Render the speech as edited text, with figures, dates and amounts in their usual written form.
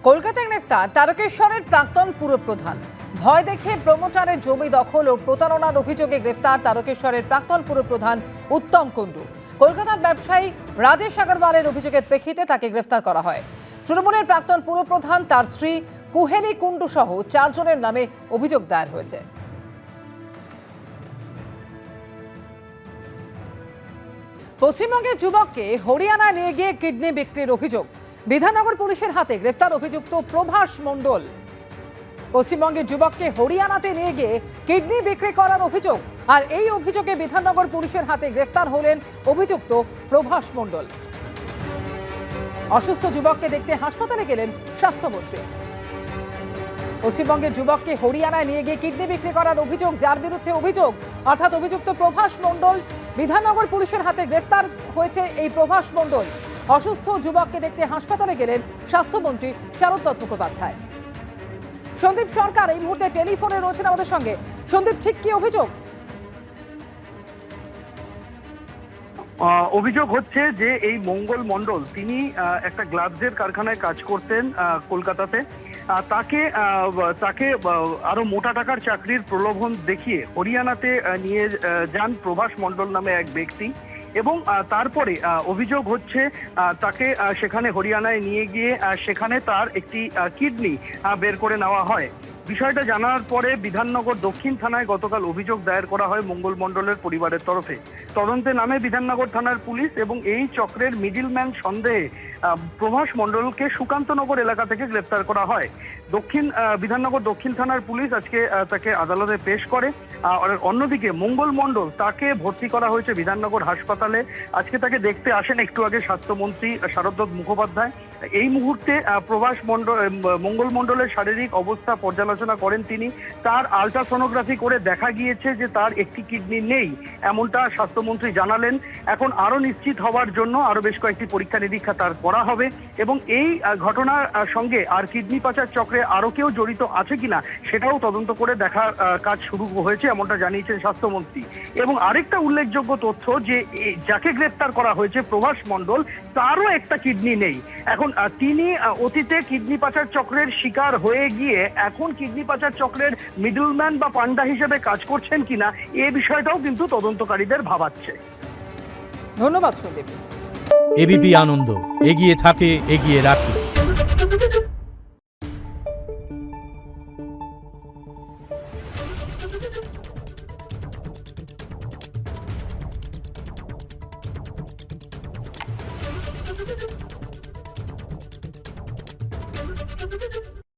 কলকাতায় গ্রেফতার তারকেশ্বরের প্রাক্তন পুরপ্রধান। ভয় দেখে প্রমোটারের জমি দখল ও প্রতারণার অভিযোগে গ্রেফতার তারকেশ্বরের প্রাক্তন পুরপ্রধান উত্তম কুণ্ডু। কলকাতার ব্যবসায়ী রাজেশ আগরওয়ালের অভিযোগের প্রেক্ষিতে তাকে গ্রেফতার করা হয়। তৃণমূলের প্রাক্তন পুরপ্রধান, তার স্ত্রী কুহেলি কুণ্ডু সহ 4 জনের নামে অভিযোগ দায়ের হয়েছে। পশ্চিমবঙ্গের যুবককে হরিয়ানা নিয়ে গিয়ে কিডনি বিক্রির অভিযোগ। বিধাননগর পুলিশের হাতে গ্রেফতার অভিযুক্ত প্রভাস মণ্ডল। পশ্চিমবঙ্গের যুবককে হরিয়ানাতে নিয়ে গিয়ে কিডনি বিক্রি করার অভিযোগ, আর এই অভিযোগে বিধাননগর পুলিশের হাতে গ্রেফতার হলেন অভিযুক্ত প্রভাস মণ্ডল। অসুস্থ যুবককে দেখতে হাসপাতালে গেলেন স্বাস্থ্যমন্ত্রী। পশ্চিমবঙ্গের যুবককে হরিয়ানায় নিয়ে গিয়ে কিডনি বিক্রি করার অভিযোগ, যার বিরুদ্ধে অভিযোগ অর্থাৎ অভিযুক্ত প্রভাস মণ্ডল, বিধাননগর পুলিশের হাতে গ্রেফতার হয়েছে এই প্রভাস মণ্ডল। অসুস্থ যুবককে দেখতে হাসপাতালে গেলেন স্বাস্থ্যমন্ত্রী শারদ মুখোপাধ্যায়। সন্দীপ সরকার এই মুহূর্তে টেলিফোনে রয়েছেন আমাদের সঙ্গে। সন্দীপ, ঠিক কি অভিযোগ? অভিযোগ হচ্ছে যে এই মঙ্গল মণ্ডল তিনি একটা গ্লাভসের কারখানায় কাজ করতেন কলকাতাতে। তাকে আরো মোটা টাকার চাকরির প্রলোভন দেখিয়ে হরিয়ানাতে নিয়ে যান প্রভাস মণ্ডল নামে এক ব্যক্তি, এবং তারপরে অভিযোগ হচ্ছে তাকে সেখানে হরিয়ানায় নিয়ে গিয়ে সেখানে তার একটি কিডনি বের করে নেওয়া হয়। বিষয়টা জানার পরে বিধাননগর দক্ষিণ থানায় গতকাল অভিযোগ দায়ের করা হয় মঙ্গল মণ্ডলের পরিবারের তরফে। তদন্তে নামে বিধাননগর থানার পুলিশ, এবং এই চক্রের মিডিলম্যান সন্দেহে প্রভাস মণ্ডলকে সুকান্তনগর এলাকা থেকে গ্রেফতার করা হয়। বিধাননগর দক্ষিণ থানার পুলিশ আজকে তাকে আদালতে পেশ করে। আর অন্যদিকে মঙ্গল মণ্ডল, তাকে ভর্তি করা হয়েছে বিধাননগর হাসপাতালে। আজকে তাকে দেখতে আসেন একটু আগে স্বাস্থ্যমন্ত্রী শারদ মুখোপাধ্যায়। এই মুহূর্তে প্রভাস মঙ্গল মণ্ডলের শারীরিক অবস্থা পর্যালোচনা করেন তিনি। তার আলট্রাসোনোগ্রাফি করে দেখা গিয়েছে যে তার একটি কিডনি নেই, এমনটা স্বাস্থ্যমন্ত্রী জানালেন। এখন আরো নিশ্চিত হওয়ার জন্য আরো বেশ কয়েকটি পরীক্ষা নিরীক্ষা তার করা হবে, এবং এই ঘটনার সঙ্গে আর কিডনি পাচার চক্রে আরো কেউ জড়িত আছে কিনা সেটাও তদন্ত করে দেখার কাজ শুরু হয়েছে, এমনটা জানিয়েছেন স্বাস্থ্যমন্ত্রী। এবং আরেকটা উল্লেখযোগ্য তথ্য যে যাকে গ্রেফতার করা হয়েছে প্রভাস মণ্ডল, তারও একটা কিডনি নেই। এখন তিনি অতীতে কিডনি পাচার চক্রের শিকার হয়ে গিয়ে এখন কিডনি পাচার চক্রের মিডলম্যান বা পান্ডা হিসেবে কাজ করছেন কিনা, এ বিষয়টাও কিন্তু তদন্তকারীদের ভাবাচ্ছে। ধন্যবাদ সন্দীপ। এবিপি আনন্দ, এগিয়ে থাকে, এগিয়ে রাখে।